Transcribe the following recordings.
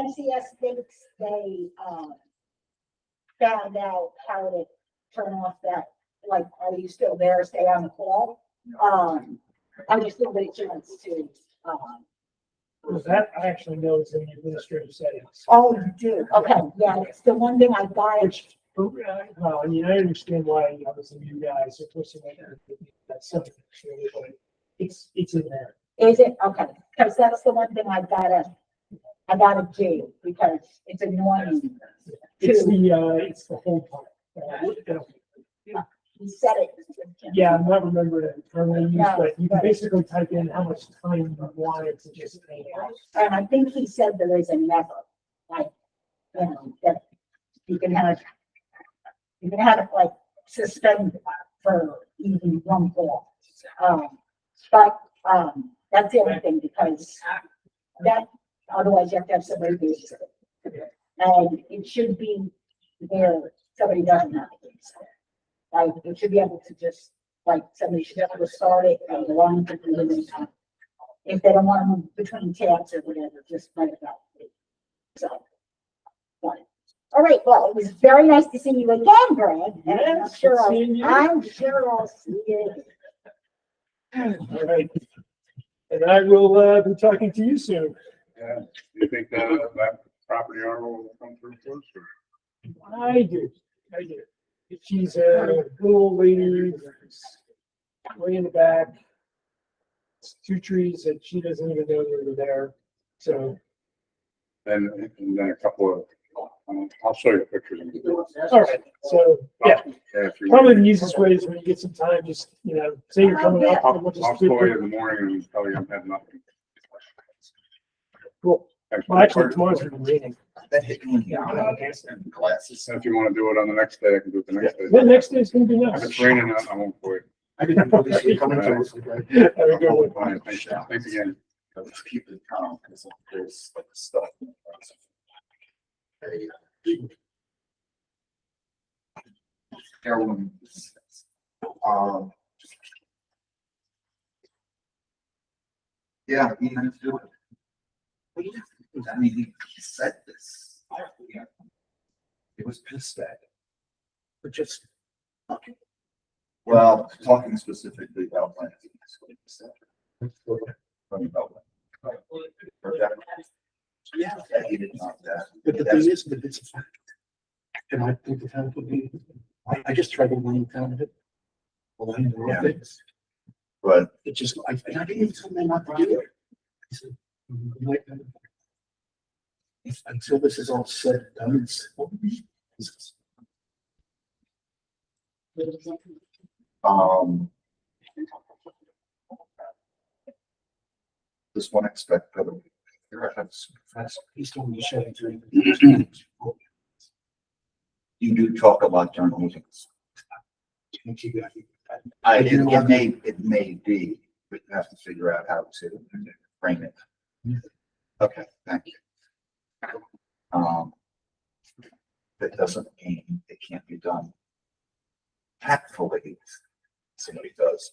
NCS thinks they, found out how to turn off that, like, are you still there, stay on the call? I just didn't get a chance to, Well, that I actually know is in the administrative settings. oh, you do, okay, yeah, it's the one thing I got. Which, well, I mean, I understand why I was a new guy, so person like that's something, but it's in there. Is it? Okay, because that's the one thing I gotta do, because it's annoying. It's to- it's the whole part. You said it. Yeah, I'm not remembering it firmly, No, but you can right. basically type in how much time you want it to just hang out. And I think he said there is a never, like, you know, that you can have it like suspended for even one call. But, that's the only thing, because that, otherwise you have to have somebody do it. And it should be where somebody doesn't have to do so. Like, it should be able to just, like, somebody should be able to start it and go on to do it. If they don't want to move between tabs or whatever, just let it go. So. But, all right, well, it was very nice to see you again, Greg. And I'm Yes, sure good seeing you. I'm sure I'll see you. All right. And I will be talking to you soon. Yeah, do you think that property owner will come through first or? I do. She's a little lady, way in the back. Two trees that she doesn't even know they were there. So, And then a couple of, I'll show you pictures. all right. So, yeah, If you probably want. the easiest way is when you get some time, just, say you're coming up. and we'll I'll just call you in the morning and tell you I'm heading up. Cool. Thanks. Well, actually, tomorrow's gonna be raining. That hit me in the eye. Glasses. And if you want to do it on the next day, I can do it the next day. The next day's gonna be If nice. it's raining, I won't wait. I didn't know this was coming to us. Have a good one. Fine, thanks again. Let's keep it calm because there's like stuff. Heroin. Um. Yeah, he had to do it. I mean, he said this. It was pissed at. But just. Well, talking specifically about plans. Yeah, he did not that. But the thing is that it's a fact. And I think the town would be, I just tried to learn the town of it. Well, I know Yeah. things. But It just, I didn't even tell them not to do it. I said, like, until this is all said and done, it's. um. This one expect that. He's told me to shut it through. You do talk a lot during meetings. It may be, but you have to figure out how to frame it. Okay, thank you. That doesn't mean it can't be done tactfully. Somebody does.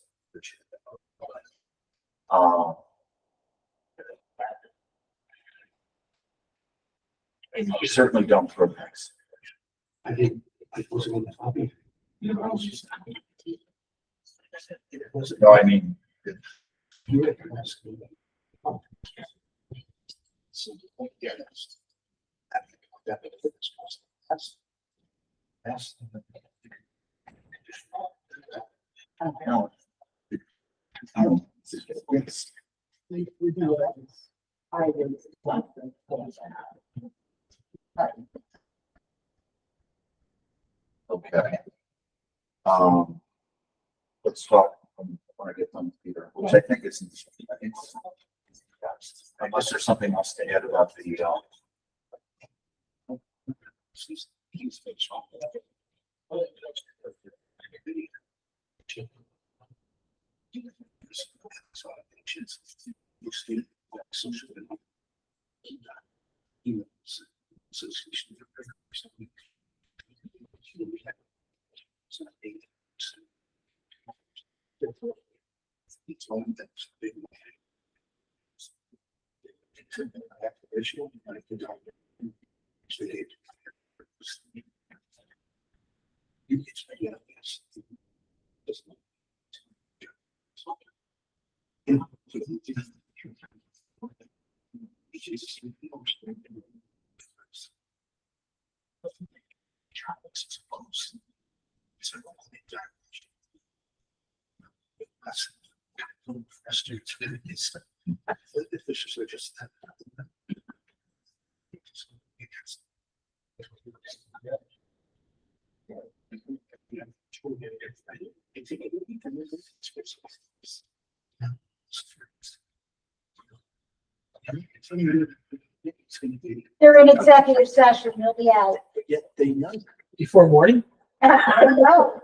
You certainly don't throw next. I didn't, I wasn't on the copy. I was just. It wasn't. No, I mean, You had to ask me. Oh. So, yeah, that's. That's. no. We do it. I do. Okay. Let's talk when I get done with Peter, which I think is, unless there's something else to add about the, issue. I think you can say, yeah, yes. It's just They're in executive session, they'll be out. Yet they know. Before morning? I don't know,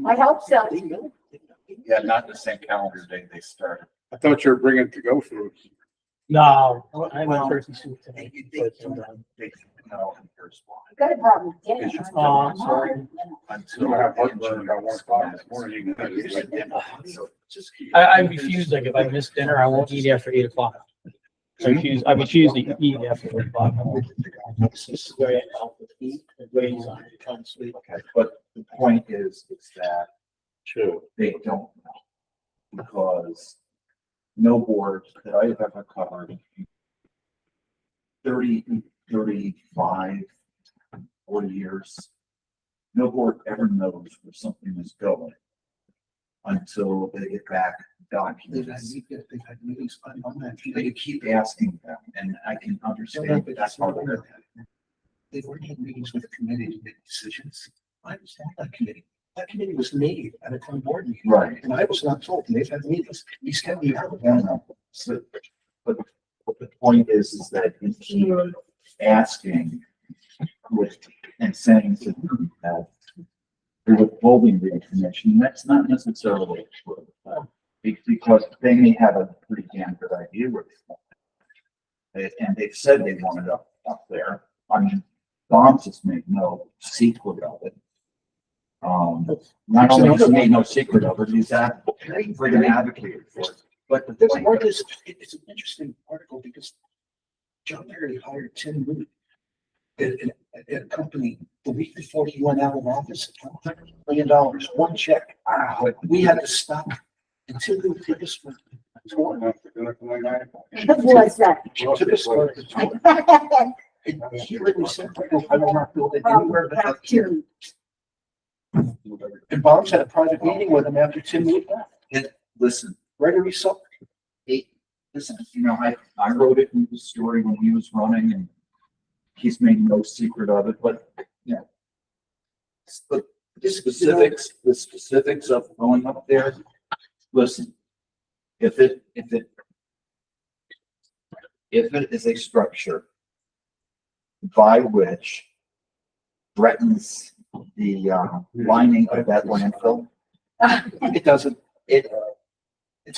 I hope so. They know. Yeah, not the same calendar day they started. I thought you were bringing to go food. No, I went turkey soup today. They No, here's why. Got a problem. Because you Oh, I'm sorry. So I have heartburn about 1 o'clock this morning. I refuse, like, if I miss dinner, I won't eat after 8 o'clock. So I refuse to eat after 8 o'clock. This is very unhealthy. It weighs on you, can't sleep. Okay, but the point is that they don't know. Because no board that I have ever covered 30, 35, 40 years, no board ever knows where something is going until they get back documents. They've had meetings on that. They keep asking them, and I can understand, but that's how they're. They've already had meetings with the committee to make decisions. I understand that committee. That committee was made at a town board meeting. Right. And I was not told. And they've had meetings. These can be out. So, but the point is that you keep asking with, and saying to them that they're withholding the information, that's not necessarily true. Because they may have a pretty damn good idea where they want it. And they've said they want it up there. I mean, Bombs has made no secret of it. Not only has he made no secret of it, he's freaking advocated for it. But This part is, it's an interesting article because John Perry hired Tim Root at a company the week before he went out of office, $100 million, one check. We had to stop until Root took us for a tour. What was that? Took us for a tour. And he literally said, I will not build it anywhere but up here. And Bombs had a private meeting with him after Tim Root left. And listen, Gregory Sutton. listen, I wrote it in the story when he was running, and he's made no secret of it, but, but the specifics of going up there, listen, if it is a structure by which threatens the lining of that landfill, It doesn't, it's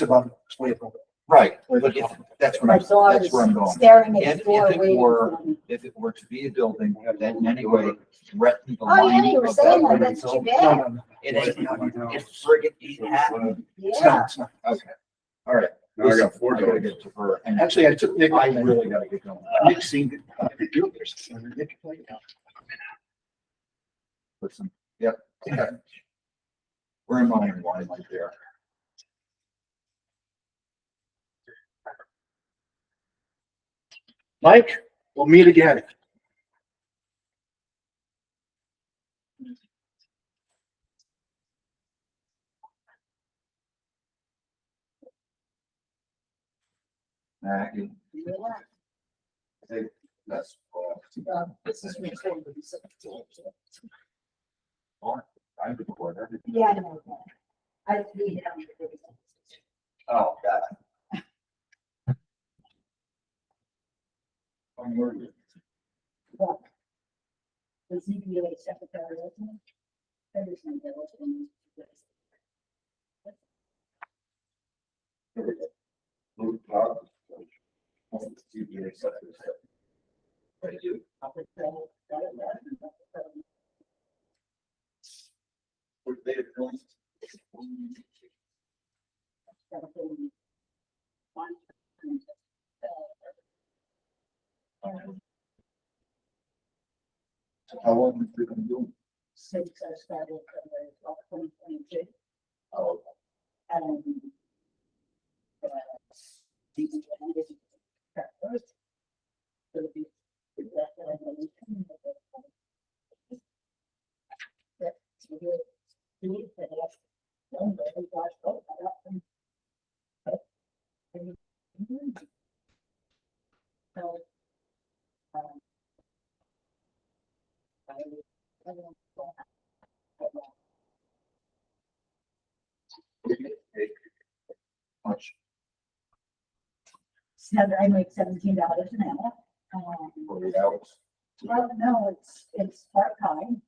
about, it's way above it. right, but if, that's My where daughter's I'm going. staring at If the door it waiting were, for me. if it were to be a building that in any way threatened the Oh, yeah, lining you were of saying that that, that's too landfill, bad. it ain't, it's friggin' ain't happening. It's Yeah. not, it's not. Okay, all right. Now I got 4 I gotta dogs. get to her, and Actually, I took Nick. I really gotta get going. Nick seen it. Nick played it. Listen, yep. Okay. Where am I and why am I there? Mike, we'll meet again. Maggie, Yeah. hey, that's, This is recorded. I record everything. Yeah, I know that. I read it on the video. Oh, God. I'm worried. What? The ZBA secretary, isn't it? Everything that was in this. Move top. CBA secretary. Thank you. What they have done. So how long have you been doing? Since I started, 2022. Oh, And these first, it'll be much, I make $17 an hour. 48 hours. Well, no, it's part-time,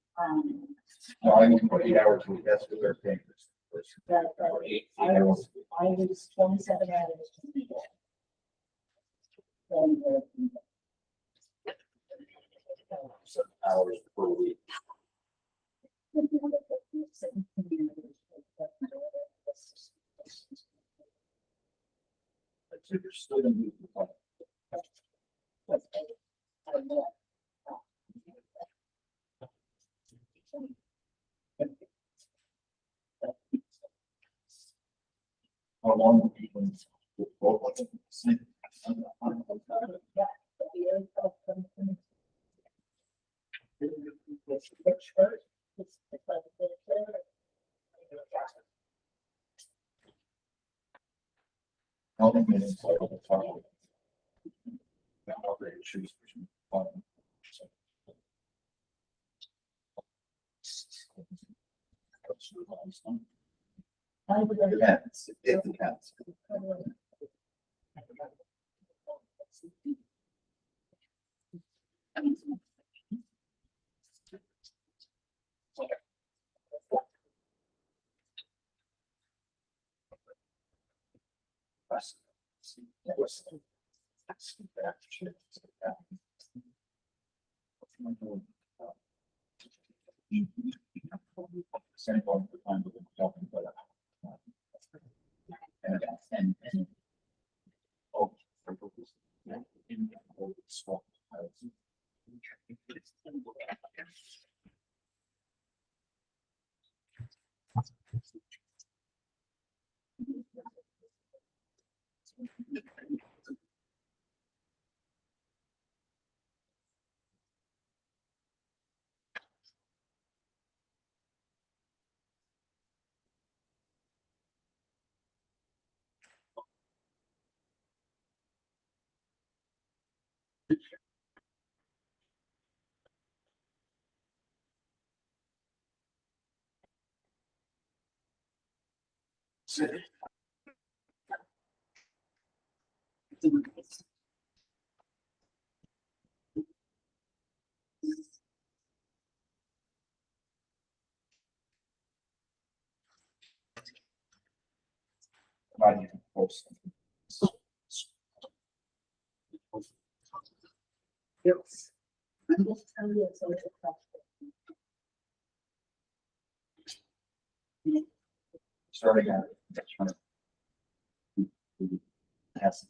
No, I mean, 48 hours a week, that's what they're paying this person. but, Or eight I hours. was 27 hours to be there. And, So hours per week. So you're still gonna be. How long have you been? How many minutes are the time? How they choose between one. Depends, it depends. And oh, Providing post. Yes. I'm just telling you, it's always a question. Starting out. Has.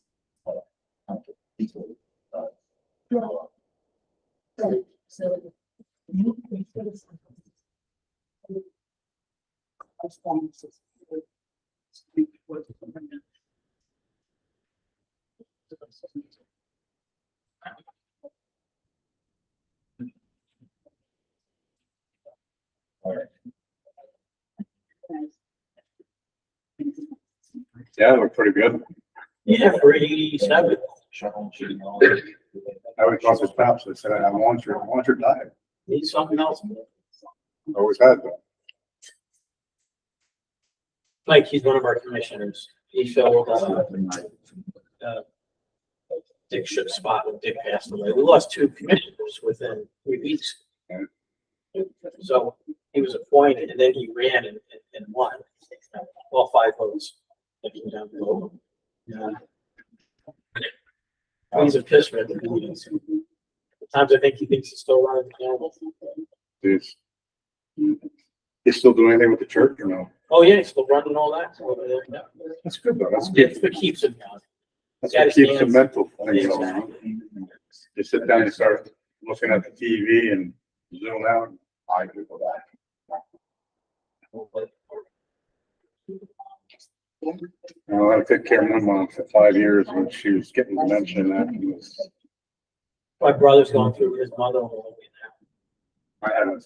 People. So you can put us on. Responses. All right. Yeah, they look pretty good. Yeah, for 87. Shuttle, shooting all. I would cross the stops, I said, I want your diet. Need something else. Always had that. Like, he's one of our commissioners. He filled Dick's spot when Dick passed away. We lost 2 commissioners within 3 weeks. So he was appointed and then he ran and won. Well, 5 votes. That came down below. Yeah. He's a piss red. Sometimes I think he thinks he's still running the county. Is he still doing anything with the church or no? Oh, yeah, he's still running all that. So, yeah. That's good though. That's good. It's what keeps him down. That's what keeps the mental thing going on. You sit down, you start looking at the TV and zoom out. I do that. I took care of my mom for 5 years when she was getting dementia and that. And was, My brother's going through his mother-in-law now. I had a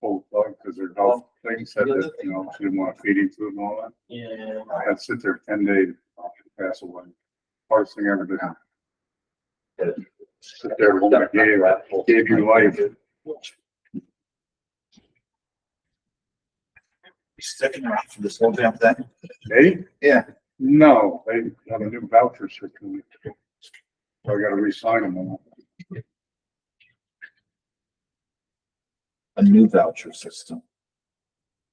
whole dog because her health thing said that, she didn't want to feed into it and all that. Yeah. I had to sit there 10 days after she passed away. Hardest thing I ever did. Sit there with that gave you life. You sticking around for this whole damn thing? Hey? Yeah. No, they have a new voucher system. So I gotta re-sign them all. A new voucher system.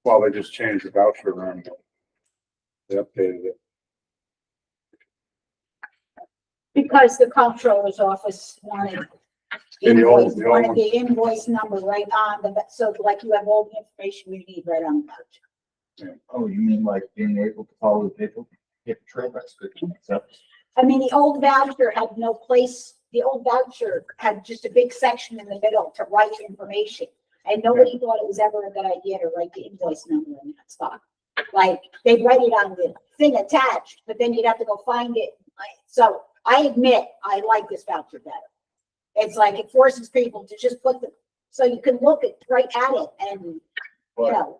Well, they just changed the voucher around. They updated it. Because the comptroller's office wanted And the old- invoice, the old wanted one. the invoice number right on the, so like you have all the information you need right on the voucher. Oh, you mean like being able to follow the paper trail? That's good. So, I mean, the old voucher had no place, the old voucher had just a big section in the middle to write information. And nobody thought it was ever a good idea to write the invoice number in that spot. Like, they'd write it on the thing attached, but then you'd have to go find it. So I admit, I like this voucher better. It's like, it forces people to just put the, so you can look at, right at it and, you but know.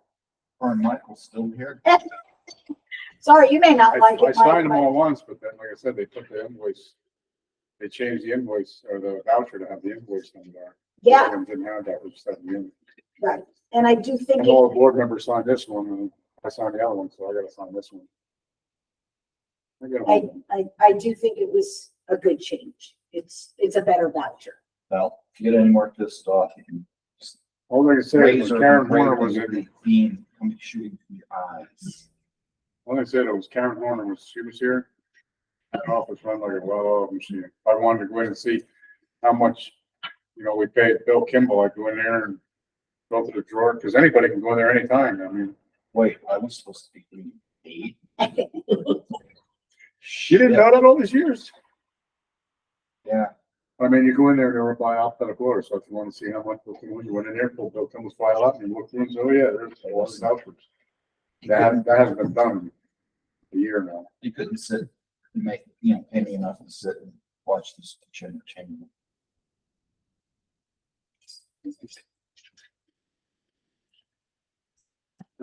are Michael's still here? Sorry, you may not like I it. signed them Mike, all once, but then, like I said, they put the invoice, they changed the invoice or the voucher to have the invoice number. Yeah. And didn't have that, which said the invoice. Right, and I do think, And all the board members signed this one, and I signed the other one, so I gotta sign this one. I gotta hold them. I do think it was a good change. It's a better voucher. Well, if you get any more pissed off, you can just All I can say is Karen Horner was in, the beam coming shooting from your eyes. all I said it was Karen Horner she was here. The office run like a well-oiled machine. I wanted to go in and see how much, we paid Bill Kimball. I go in there and go to the drawer, because anybody can go in there anytime. I mean, Wait, I was supposed to be doing 8. she didn't know that all these years. Yeah, I mean, you go in there, they're by alphabetical order, so if you want to see how much, you went in there, pulled Bill Kimball's file up, and you look through and say, oh yeah, there's a lot of vouchers. That hasn't been done in a year now. you couldn't sit and make, pay me enough to sit and watch this entertainment.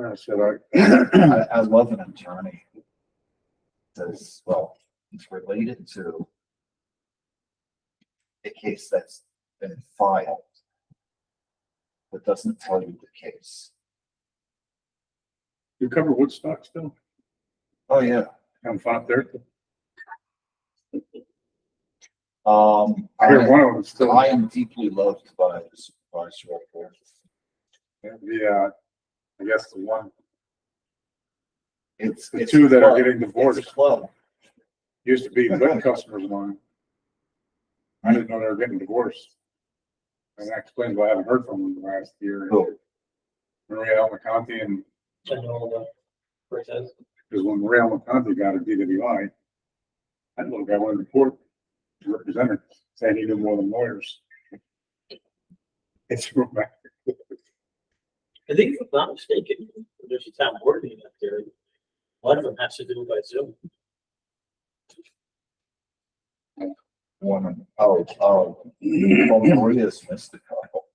I said, I love an attorney. Because, well, it's related to a case that's been filed, but doesn't tell you the case. you cover Woodstock still? Oh, yeah. Having fun up there? I I hear one of them is still, I am deeply loved by the supervisor up there. I guess the one, It's the it's two a that are club. getting divorced It's a club. used to be good customers of mine. I didn't know they were getting divorced. And that explains why I haven't heard from them the last year. Who? Maria Almaconti, and I know the person. because when Maria Almaconti got her DWI, that little guy went to court to represent her, saying he knew more than lawyers. It's back. I think if I'm not mistaken, there's a town board meeting up there. A lot of them has to do by Zoom. Maria's missed a couple.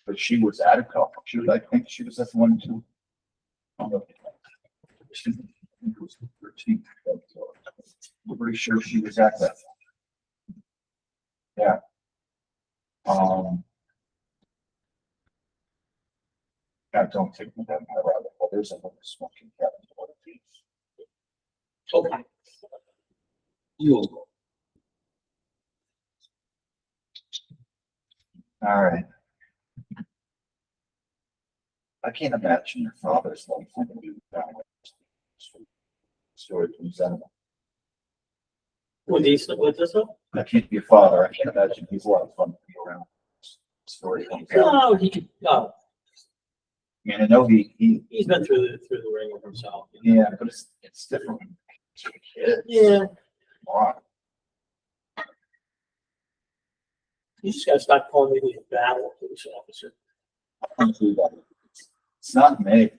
But she was at a couple. I think she was at one too. She was 13. I'm pretty sure she was at that. Yeah. Yeah, don't take me down my rabbit hole. There's another smoking cabin. Okay. All right. I can't imagine your father's life when you down with story from Zen. With these, with this one? I can't be a father. I can't imagine he's a lot of fun to be around. Story comes out. No, no, I mean, I know he's been through the ringer himself. yeah, but it's different. When it's kids. Yeah. Wow. You just gotta stop calling me the battle police officer. It's not me.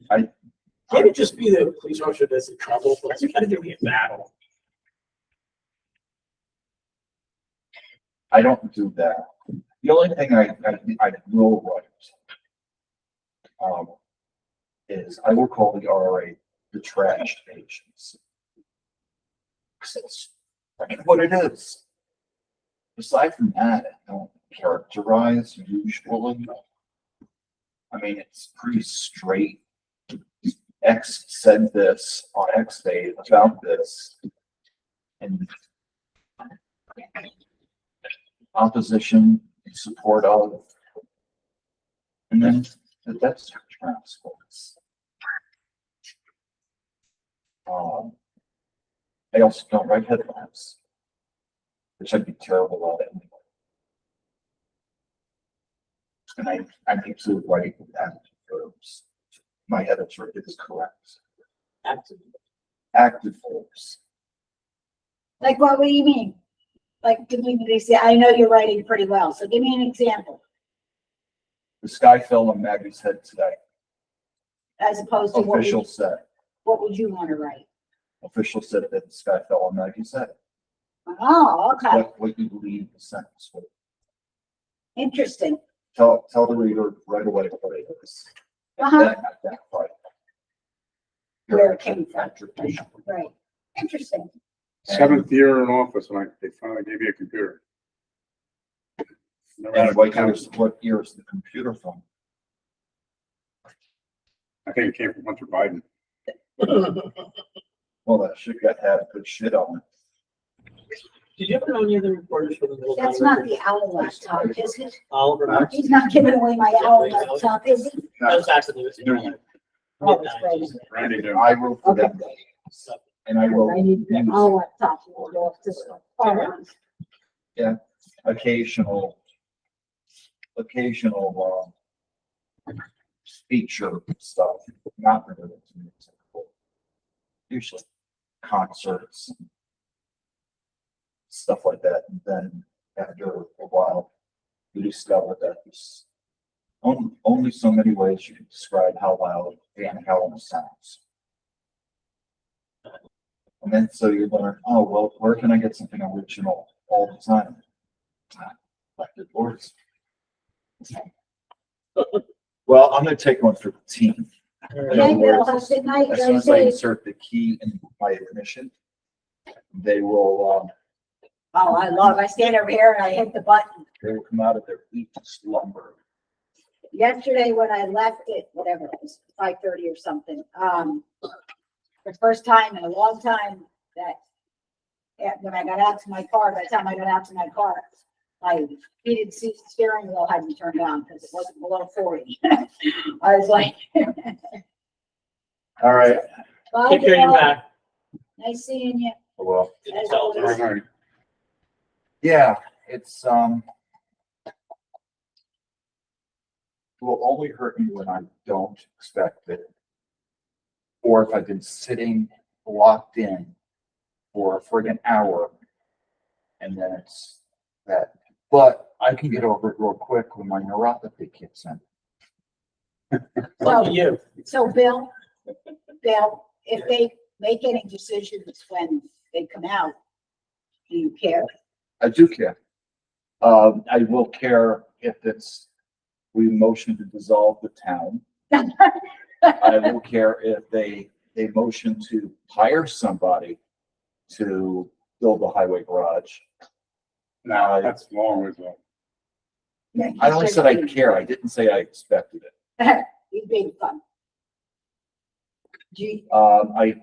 Can't it just be the police officer that's in trouble, but you gotta give me a battle? I don't do that. The only thing I will write, is I will call the RA the trash agents. That's what it is. Aside from that, I don't characterize usually. I mean, it's pretty straight. X said this on X day about this. And opposition in support of. And then that's transports. I also don't write headlines, which I'd be terrible at anyway. And I need to write active verbs. My editor is correct. Active verbs. Like, what do you mean? Like, give me, I know you're writing pretty well, so give me an example, The sky fell on Maggie's head today. as opposed to Official said. what would you want to write? Official said that the sky fell on Maggie's head. Oh, okay, What you believe the sentence was. interesting. Tell the reader right away what it is. Uh-huh, Then identify where it came from, attribution. right, interesting. 7th year in office, and they finally gave you a computer. Never had And a computer. what year is the computer from? I think it came from Hunter Biden. Well, that shit got had good shit on it. Did you ever know any of the reporters from the Middle? That's not the owl laptop, is it? Oliver Marks? He's not giving away my owl laptop, is he? That was actually, it No. was Oh, it's great. Randy did. I wrote for them. And I will I need the use owl laptop. We'll go up this one. occasional feature stuff, not related to music. Usually concerts, stuff like that. And then after a while, you discover that there's only so many ways you can describe how loud Van Halen sounds. And then so you learn, oh, well, where can I get something original all the time? Like the Doors. Well, I'm gonna take one for the team. In other Thank you, words, good night, as soon as I Rosie. insert the key in my ignition, they will I stand over here and I hit the button. come out of their deep slumber. Yesterday when I left it, whatever it was, 5:30 or something, the first time in a long time that, when I got out to my car, by the time I got out to my car, my heated seat steering wheel hadn't turned on because it wasn't below 40. I was like, All right, bye, Take care of your Bill. back. Nice seeing you. well, As All always. right. yeah, it's, will only hurt me when I don't expect it. Or if I've been sitting locked in for a friggin' hour and then it's that. But I can get over it real quick when my neuropathy kicks in. Lucky you. So Bill, if they make any decisions when they come out, do you care? I do care. I will care if it's, we motion to dissolve the town. I will care if they motion to hire somebody to build the highway garage. No, that's long as well. I only said I care. I didn't say I expected it. You big fun. Do you, I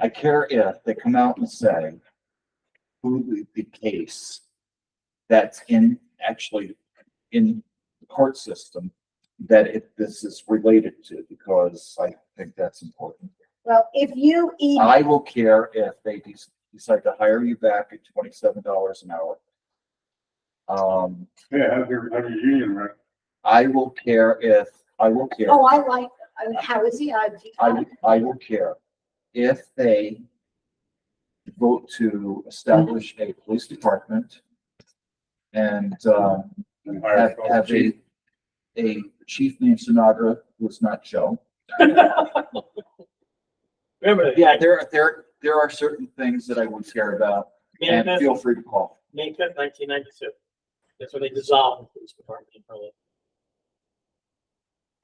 care if they come out and say who the case that's actually in the court system that this is related to, because I think that's important. well, if you eat, I will care if they decide to hire you back at $27 an hour. Yeah, have your union, right? I will care. oh, how is he? I will care if they vote to establish a police department and, And hire have chief. a chief named Sinatra, who is not Joe. Remember that? Yeah, there are certain things that I would care about, and feel free to call. May 5th, 1992. That's when they dissolved the police department in Hurley.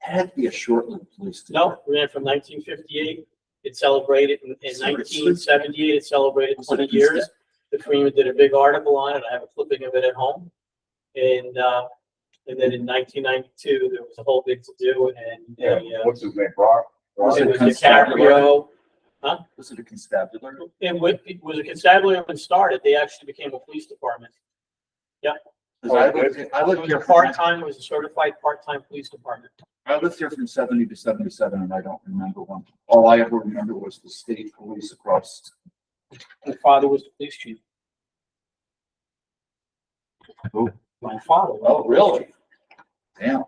It had to be a short-lived police No, department. ran from 1958. It celebrated in 1978. It celebrated 20 years. The Freeman did a big article on it. I have a clipping of it at home. And then in 1992, there was a whole big to do, and Yeah, what's his name, Brock? Was it it was DiCaprio. Was it a constabulary? It was a constabulary when it started. They actually became a police department. Because I It lived was here a part-time, it was a certified part-time police department. I lived here from 70 to 77, and I don't remember one. All I ever remember was the state police across. My father was the police chief. Who? My father. Oh, really? Damn.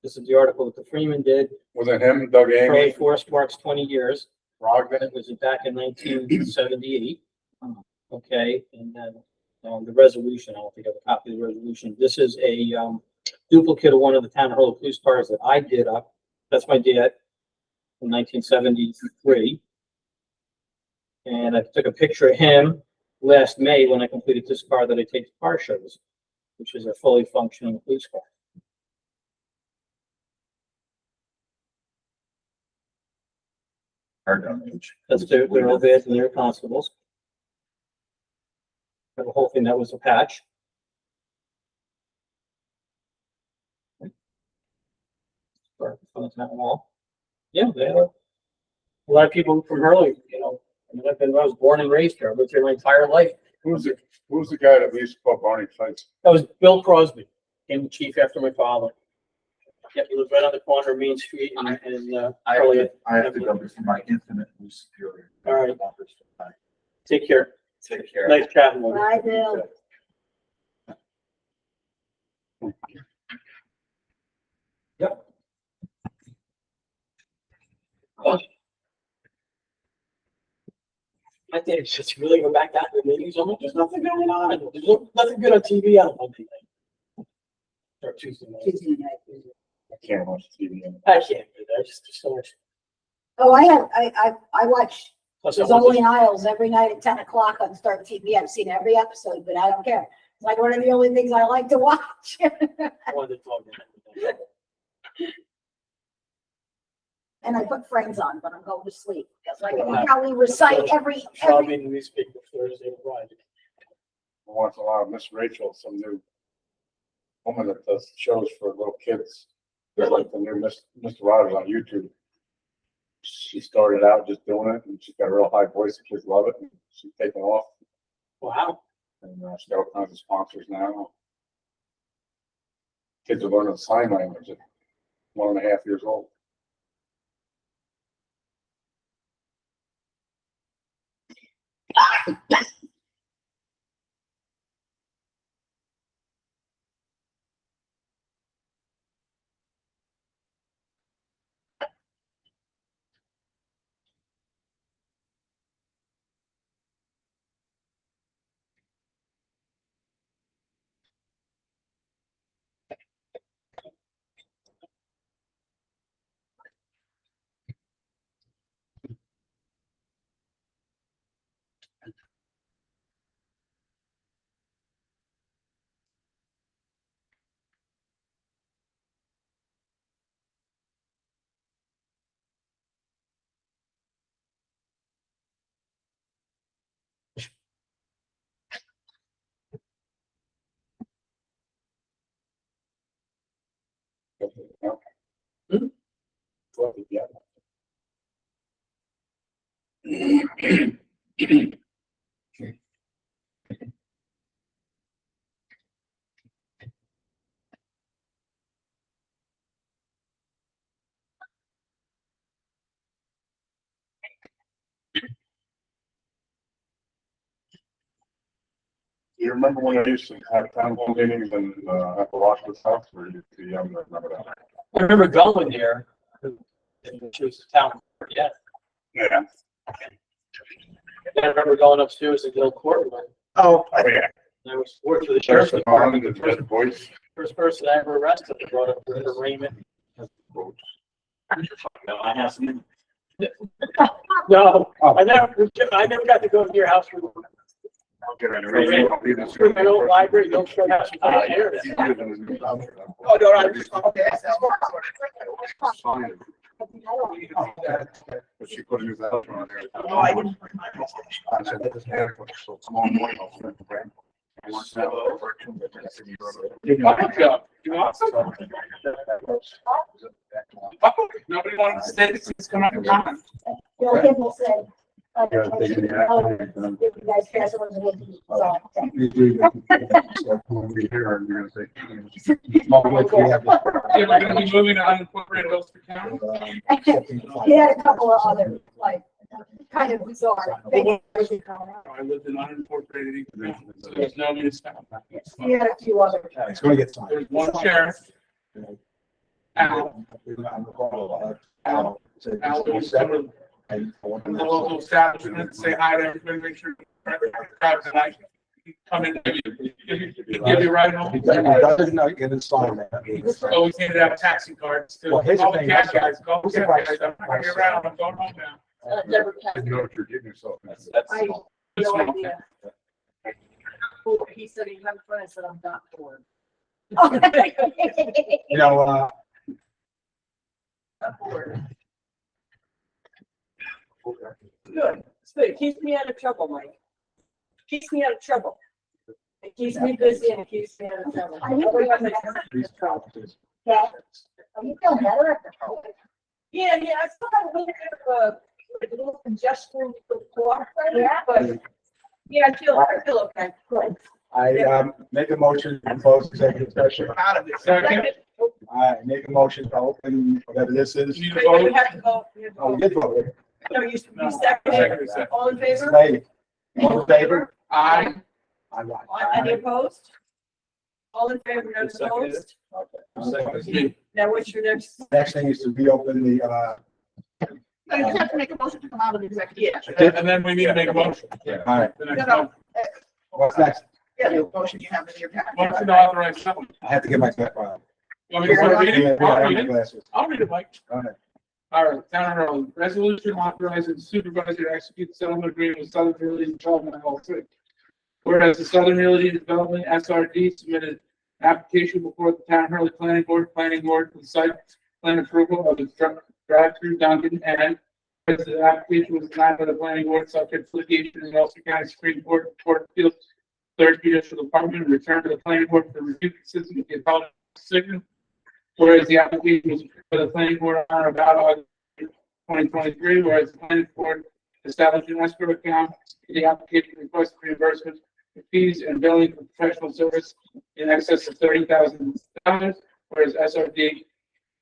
This is the article that the Freeman did. Was it him, Doug Hurley Amy, Forest Marks 20 years. Brogdon? It was back in 1978. Okay, and then the resolution, I don't think I have a copy of the resolution. This is a duplicate of one of the town of Hurley police cars that I did up. That's my dad in 1973. And I took a picture of him last May when I completed this car that I take to car shows, which is a fully functioning police car. Hard on age. That's their overheads and their constables. The whole thing, that was a patch. Or on the town wall. Yeah, they are. A lot of people from Hurley, you know, I mean, I was born and raised here. I lived here my entire life. Who's the guy that we used to put Barney Fights? That was Bill Crosby, became the chief after my father. Yeah, he lived right on the corner of Main Street and Hurley. I have to go before my infinitely superior. All right. Take care. Take care. Nice chatting with you. Bye, Bill. I think it's just really go back out to the meetings. There's nothing going on. There's nothing good on TV. I don't know anything. Or Tuesday night. Tuesday night. I can't watch TV. I can't do that. Just there's so much. Oh, I watch Plus, I There's want only Isles every night at 10 o'clock on Start TV. I've seen every episode, but I don't care. It's like one of the only things I like to watch. I wanted to talk to them. And I put Friends on, but I'm going to sleep. Because I can probably recite every. I'll be in the newspaper Thursday and Friday. Once in a while, Miss Rachel, some new woman that does shows for little kids. They're like the new Mr. Rogers on YouTube. She started out just doing it, and she's got a real high voice. The kids love it. And she's taken off, Wow. and she's got all kinds of sponsors now. Kids are learning sign language at 1.5 years old. Yeah. You remember when they used to have town hall meetings and at the Washington House, or you too young to remember that? I remember going there. She was the town. Yeah. Yeah, I remember going upstairs to Gil Courtland. Oh, yeah. I was working for the sheriff's First department. department, the first voice. First person I ever arrested, I brought up the arraignment. No, I have some. No, I never got to go to your house for I'll get an arraignment. I'll leave this- for my old library, no courthouse. Oh, no, I just, okay. But she put a new voucher on there. No, I didn't. I said, "That doesn't matter, so tomorrow morning I'll send it to Brad." I want to have a virtual, but I said, "You go to-" Nobody wanted to say this is coming on. Bill Kimball said, Yeah, they can- if you guys pass it, we'll be resolved. So we'll be here and you're gonna say, Yeah, we're gonna be moving to unincorporated Ulster County. He had a couple of other, like, kind of bizarre things. I lived in unincorporated Eagle County, so there's no municipality. He had a few other. It's gonna get signed. There's one sheriff. Al, Al, goes to the local establishment, say hi to everybody, make sure. Tonight, come in, give you a ride home. He doesn't know, get it signed. Oh, we can't have taxi cards too. Well, here's the All the thing, cab that's- guys, call the cab guys, I'm not here around, I'm going home now. Never you know what you're getting yourself into. I have It's no not- idea. He said he had a friend, I said, I'm not bored. You know, Good. It's good. It keeps me out of trouble, Mike. Keeps me out of trouble. It keeps me busy and it keeps me out of trouble. I think we have these properties. Yeah. Are you feeling better after COVID? Yeah, I still have a little bit of a little congestion with water, Yeah. but yeah, I feel okay. Good. I, make a motion to close executive session. Out of it. Second, I make a motion to open whatever this is. you need Wait, to we vote. have to go. We have to Oh, we go. did vote. No, you No, second. second. All in favor? Slade. All in favor? Aye. I'm not. Any opposed? All in favor, none opposed? Okay. Now what's your next? Next thing is to reopen the, No, you have to make a motion to come out of the executive. session. And then we need to make a motion. all right, The next No, one. no, what's next? yeah, the motion you have in your packet. Motion to authorize settlement. I have to get my, You want me to start reading? I'll read it. glasses. I'll read it, Mike. Go ahead. All right, Town of Hurley, resolution authorizing the supervisor to execute settlement agreement with Southern Realty Development LLC. Whereas the Southern Realty Development SRD submitted an application before the Town of Hurley Planning Board for the site plan approval of the drive-through Dunkin' and because the application was denied by the planning board, subject to litigation in the Ulster County Supreme Court, Court of Appeals, Third Judicial Department, and returned to the planning board for review consistent with the appellate decision. Whereas the application was approved by the planning board on or about August 2023, whereas the planning board established an escrow account for the application request reimbursement for fees and billing for professional service in excess of $30,000, whereas SRD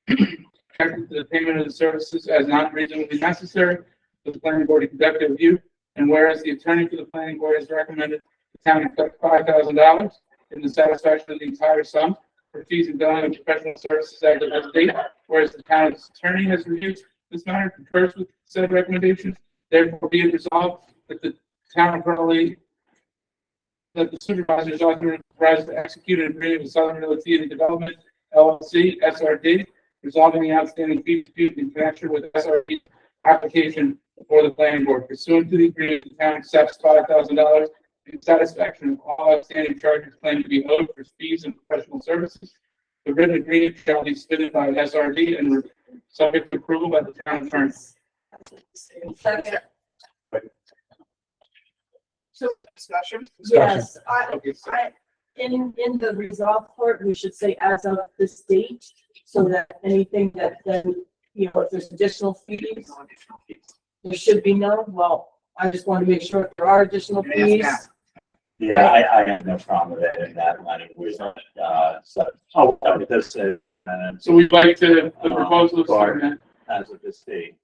objected to the payment of the services as not reasonably necessary for the planning board to conduct a review, and whereas the attorney for the planning board has recommended the town accept $5,000 in the satisfaction of the entire sum for fees and billing of professional services as of this date, whereas the town's attorney has reviewed this matter, concurs with said recommendation, therefore be it resolved that the town of Hurley, that the supervisor is authorized to execute an agreement with Southern Realty Development LLC, SRD, resolving the outstanding fee dispute in connection with SRD application before the planning board. Pursuant to the agreement, the town accepts $5,000 in satisfaction of all outstanding charges claimed to be owed for fees and professional services. The written agreement shall be submitted by SRD and subject to approval by the town attorney. Second. So discussion. Yes, Okay, so in the resolve part, we should say as of this date, so that anything that then, you know, if there's additional fees, there should be none. Well, I just want to make sure if there are additional fees. Yeah, I have no problem with it in that language. But this is, so we'd like to, the proposal is submitted. as of this date.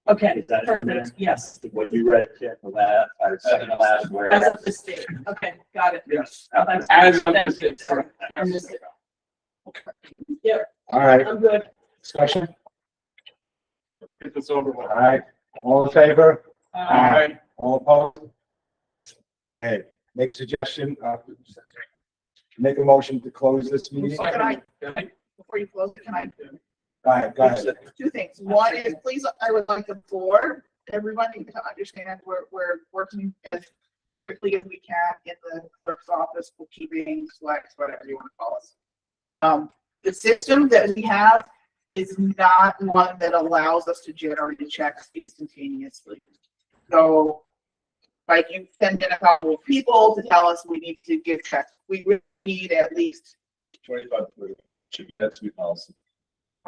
Okay, Is that perfect, yes, what you read, Chip, the last, or second last word? as of this date. Okay, got it. Yes. That's- As of this date, correct. I missed it. Yep, All right, I'm good. discussion? Get this over with. All right, all in favor? All opposed? Hey, make suggestion, make a motion to close this meeting. Go Before you close, can I? ahead, go ahead. Two things. One is, please, I would like to implore everybody to understand we're working as quickly as we can in the clerk's office, bookkeeping, flex, whatever you want to call us. The system that we have is not one that allows us to generate checks instantaneously. So, like, you send in a couple of people to tell us we need to give checks. We really need at least 25 to 30. Should be that sweet policy.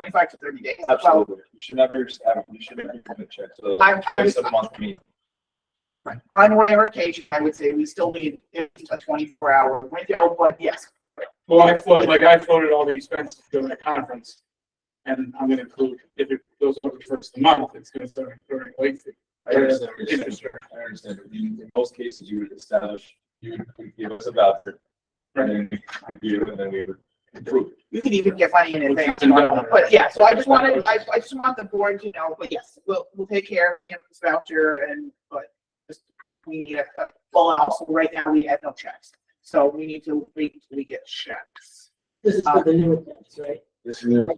25 to 30 days. Absolutely. You should never just have, you should never have a check. So twice a month meeting. On rare occasion, I would say we still need a 24-hour window, but yes. Well, I floated all the expenses during the conference. And I'm gonna include, if it goes over the first of the month, it's gonna start incurring late fee. I understand. I understand. In most cases, you would establish, you would give us a voucher. And then we and then we would improve. You can even get money in advance. But yeah, so I just want the board to know, but yes, we'll take care of this voucher but just, we need well, also right now we have no checks. So we need to wait until we get checks. This is for the new accounts, right? This is,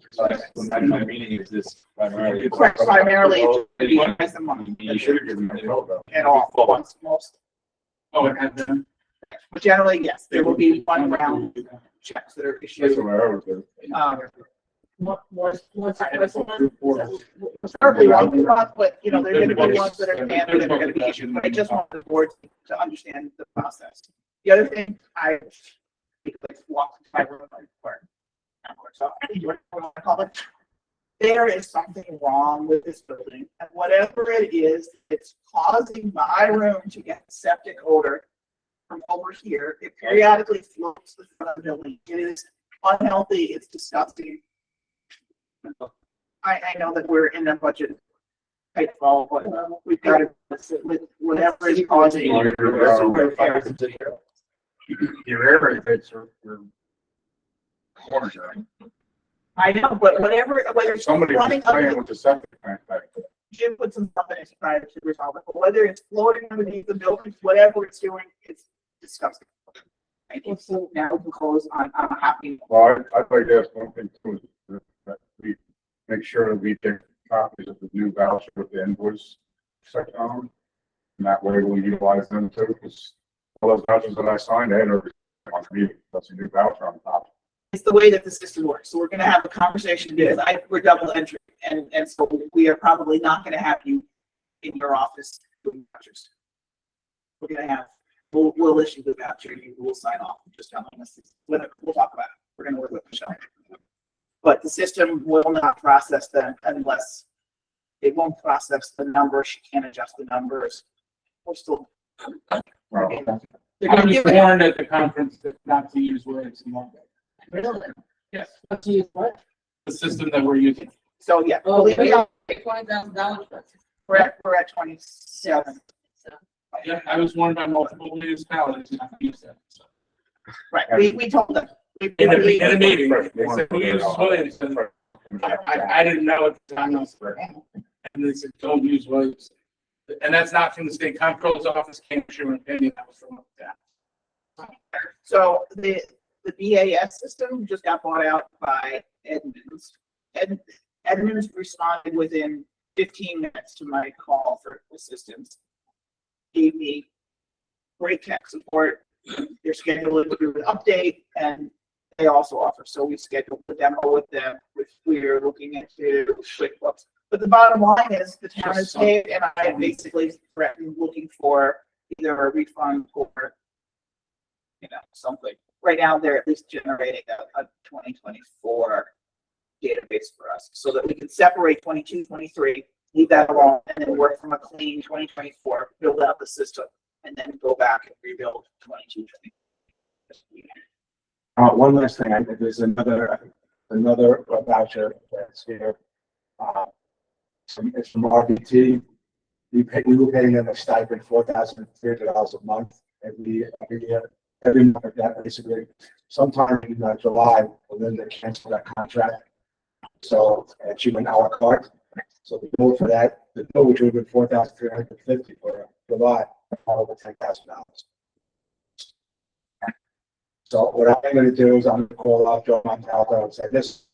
my meeting is this primarily. Correct, primarily twice a month. You should have given me At all, once most. Oh, it had been. But generally, yes, there will be one round checks that are That's issued. what I always do. Certainly once a month, but you know, there are gonna be ones that are standard that are gonna be issued, but I just want the board to understand the process. The other thing, I walked my room so there is something wrong with this building, and whatever it is, it's causing my room to get septic odor from over here. It periodically floats the front of the building. It is unhealthy. It's disgusting. I know that we're in a budget pitfall, but we've got to with whatever is causing. Your air rates are corners. I know, but whether it's Somebody was running playing under, with the septic tank back there. Jim put some stuff in it to try to resolve it, but whether it's floating underneath the building, whatever it's doing, it's disgusting. I think so now we can close on a happy. Well, I'd like to ask one thing too, is that we make sure that we take copies of the new voucher with the invoice section on them. And that way we utilize them too, because all those vouchers that I signed, I had every on me, that's a new voucher on top. It's the way that the system works. So we're gonna have a conversation because we're double entry and so we are probably not gonna have you in your office doing vouchers. We're gonna have, we'll issue the voucher, you will sign off, just telling us, we'll talk about it. We're gonna work with Michelle. But the system will not process them unless it won't process the numbers. She can't adjust the numbers. We're still. Well, They're gonna be warned at the conference that not to use words in one day. Really? Yes, What do you, what? the system that we're using. So, yeah, Oh, believe me, $20,000. we're at 27. Yeah, I was warned by multiple municipalities not to use that. So. Right, we told them. In a meeting, they said, who uses Williams? I didn't know at the time. And they said, don't use Williams. And that's not from the state comptroller's office, came from an opinion, that was from that. So the BAS system just got bought out by Edmunds. Edmunds responded within 15 minutes to my call for assistance. Gave me great tech support. They're scheduled to do an update, and they also offer. So we scheduled the demo with them, which we are looking into QuickBooks. But the bottom line is the town is paid, and I am basically looking for either a refund or, something. Right now, they're at least generating a 2024 database for us so that we can separate 22, 23, leave that alone, and then work from a clean 2024, build out the system, and then go back and rebuild 22, 23. One last thing, there's another voucher that's here. It's from RBT. We were paying them a stipend, $4,300 a month every year. Every month of that, basically. Sometime in July, and then they cancel that contract. So, she went à la carte. So the bill for that, the bill which would have been $4,350 for July, over $10,000. So what I'm gonna do is I'm gonna call up Joe Montalto and say, this,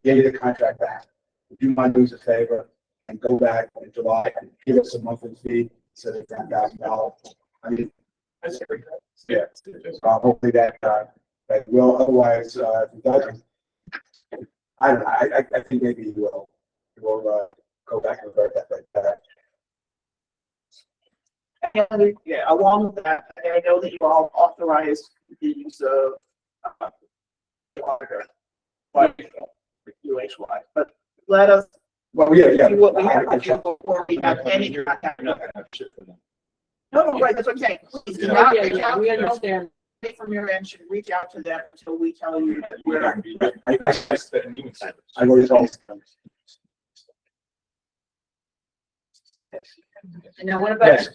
give you the contract back. Would you mind doing us a favor and go back in July and give us a monthly fee instead of $10,000? I mean, yeah, hopefully that will, otherwise, if it doesn't, I don't know, I think maybe he will, go back and revert that like that. And, yeah, along with that, I know that you all authorized the use of auditor, but UHY, but let us Well, yeah. do what we have to do before we have any contact. No, right, that's what I'm saying. Please do not reach out. We understand. From your end, should reach out to them until we tell you that we're. I already told them. Now, what about? Yes,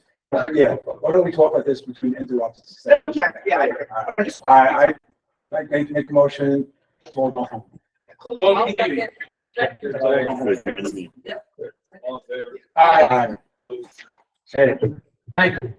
yeah, why don't we talk about this between interrupts? Yeah, I make a motion. I'll second. Aye. Hey, thank you.